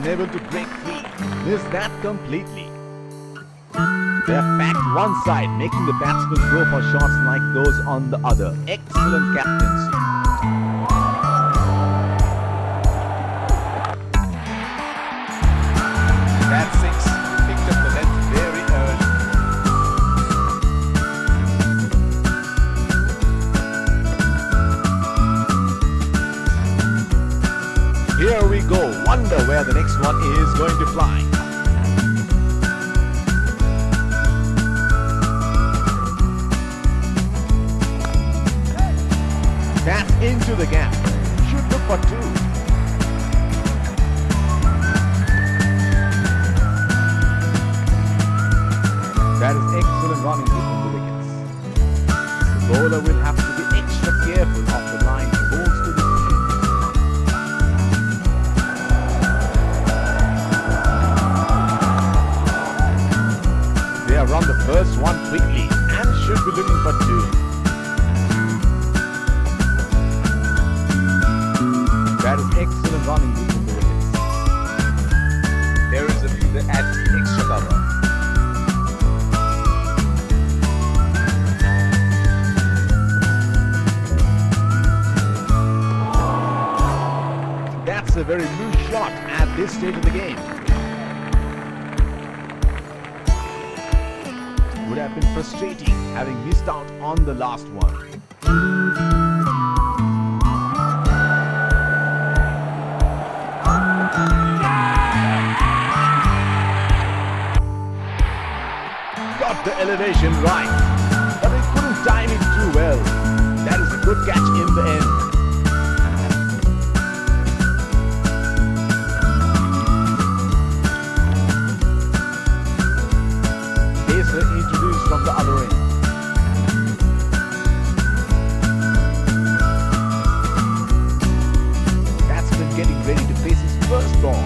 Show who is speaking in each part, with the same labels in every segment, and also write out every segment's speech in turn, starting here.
Speaker 1: unable to break free. Missed that completely. They're packed one side, making the batsmen go for shots like those on the other. Excellent captaincy.
Speaker 2: That six picked up the length very early.
Speaker 1: Here we go. Wonder where the next one is going to fly. That's into the gap. Should look for two. That is excellent running between the wickets. The bowler will have to be extra careful of the line he holds to the field. They have run the first one quickly and should be looking for two. That is excellent running between the wickets.
Speaker 2: There is a fielder at extra cover.
Speaker 1: That's a very loose shot at this stage of the game. Would have been frustrating having missed out on the last one. Got the elevation right, but he couldn't time it too well. That is a good catch in the end. Pacer introduced from the other end. Batsman getting ready to face his first ball.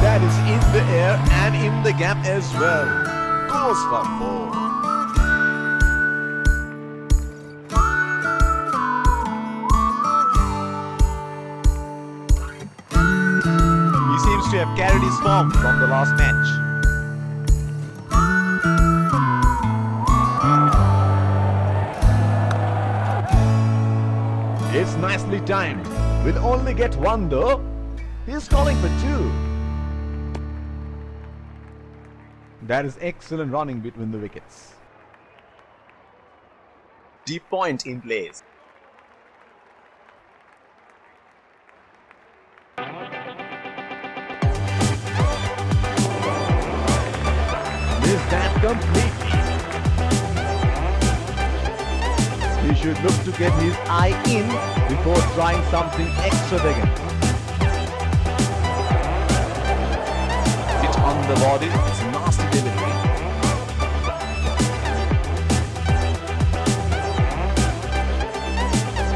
Speaker 1: That is in the air and in the gap as well. Goes for four. He seems to have carried his form from the last match. It's nicely timed. Will only get one though. He's calling for two. That is excellent running between the wickets.
Speaker 2: Deep point in place.
Speaker 1: Missed that completely. He should look to get his eye in before trying something extravagant.
Speaker 2: Hit on the body. It's a nasty delivery.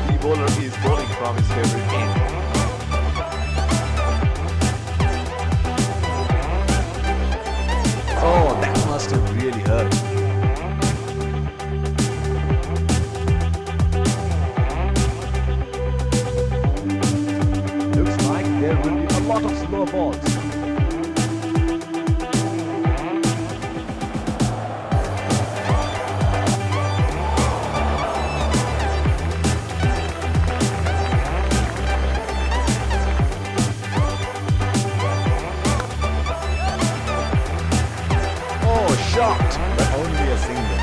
Speaker 2: The bowler is bowling from his favorite end.
Speaker 1: Oh, that must have really hurt. Looks like there will be a lot of slow balls. Shot, but only a single.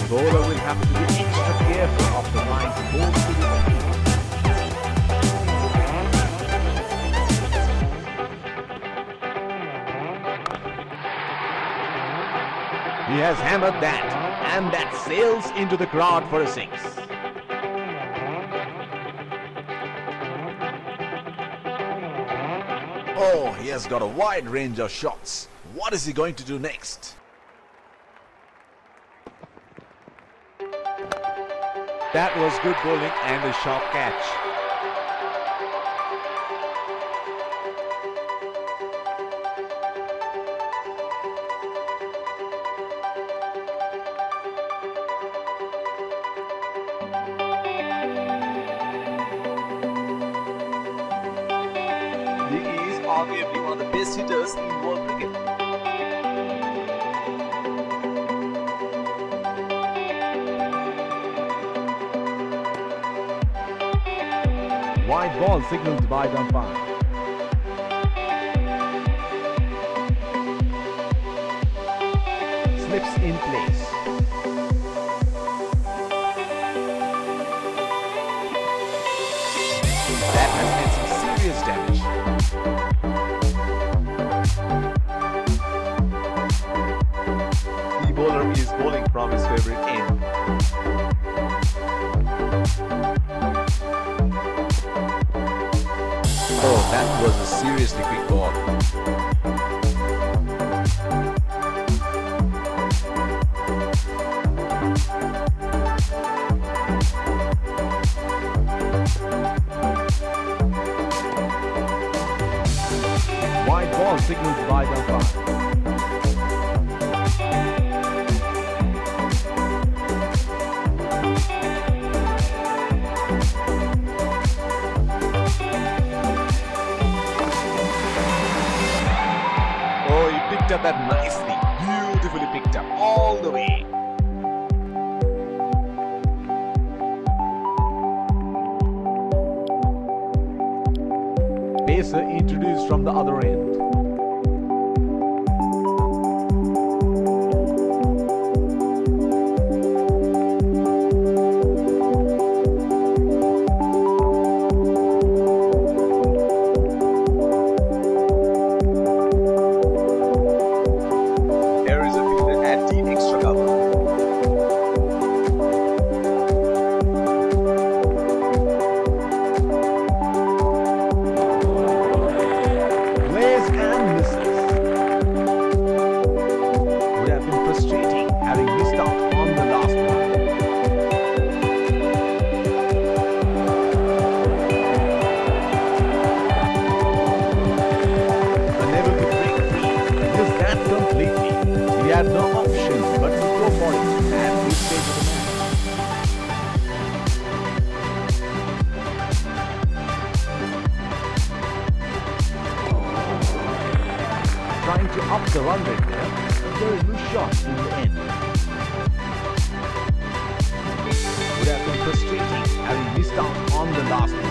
Speaker 1: Bowler will have to be extra careful of the line he holds to the field. He has hammered that, and that sails into the crowd for a six. Oh, he has got a wide range of shots. What is he going to do next?
Speaker 2: That was good bowling and a sharp catch.
Speaker 1: He is arguably one of the best hitters in world cricket. Wide ball signaled by the umpire. Slips in place.
Speaker 2: That has made some serious damage. The bowler is bowling from his favorite end. Oh, that was a seriously quick ball.
Speaker 1: Wide ball signaled by the umpire.
Speaker 2: Oh, he picked up that nicely. Beautifully picked up all the way.
Speaker 1: Pacer introduced from the other end.
Speaker 2: There is a fielder at the extra cover.
Speaker 1: Plays and misses. Would have been frustrating having missed out on the last one. Unable to break free. Missed that completely. He had no option but to go for it at this stage of the match. Trying to up the run rate there, but very loose shot in the end. Would have been frustrating having missed out on the last one.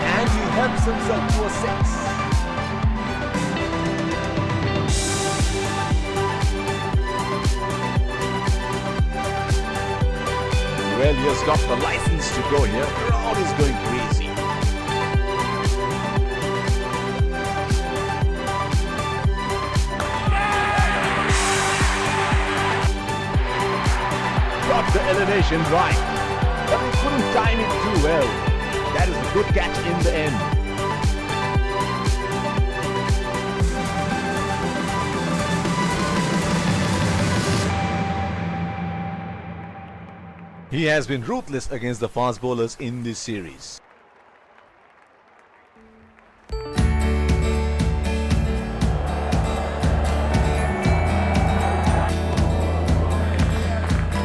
Speaker 1: And he helps himself to a six. Well, he has got the license to go here. Crowd is going crazy. Got the elevation right, but he couldn't time it too well. That is a good catch in the end.
Speaker 2: He has been ruthless against the fast bowlers in this series.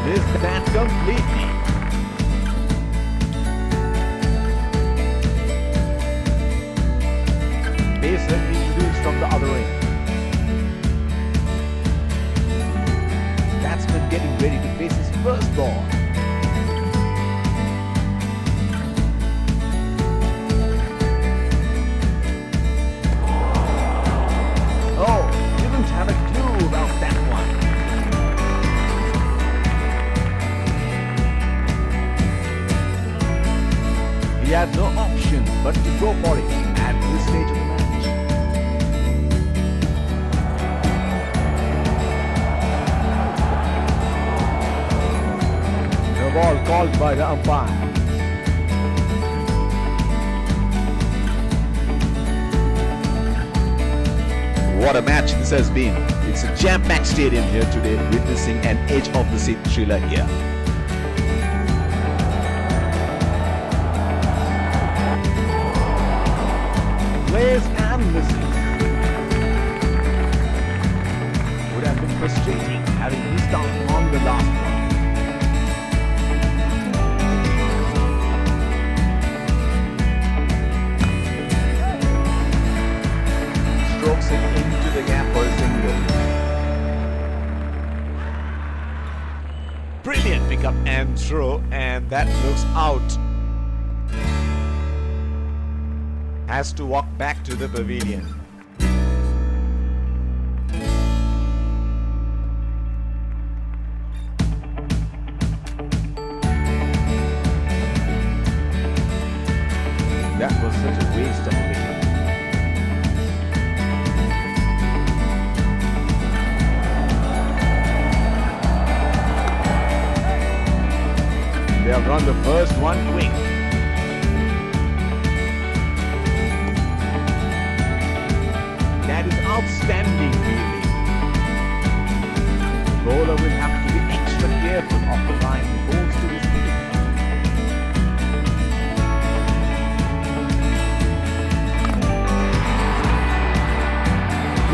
Speaker 1: Missed that completely. Pacer introduced from the other end. Batsman getting ready to face his first ball. Oh, didn't have a clue about that one. He had no option but to go for it at this stage of the match. ball called by the umpire. What a match this has been. It's a jam-packed stadium here today, witnessing an edge-of-the-seat thriller here. Plays and misses. Would have been frustrating having missed out on the last one. Strokes it into the gap for a single. Brilliant pickup and throw, and that looks out. Has to walk back to the pavilion. That was such a waste of a wicket. They have run the first one quick. That is outstanding fielding. The bowler will have to be extra careful of the line he bowls to his feet.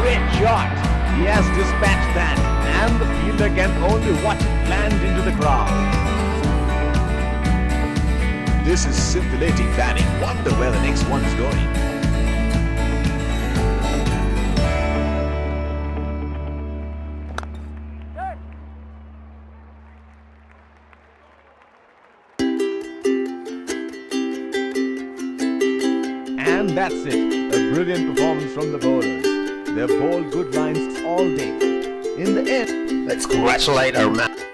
Speaker 1: Great shot. He has dispatched that, and the fielder can only watch it land into the crowd. This is scintillating batting. Wonder where the next one is going. And that's it. A brilliant performance from the bowlers. They've bowled good lines all day. In the end,
Speaker 3: Let's congratulate our man.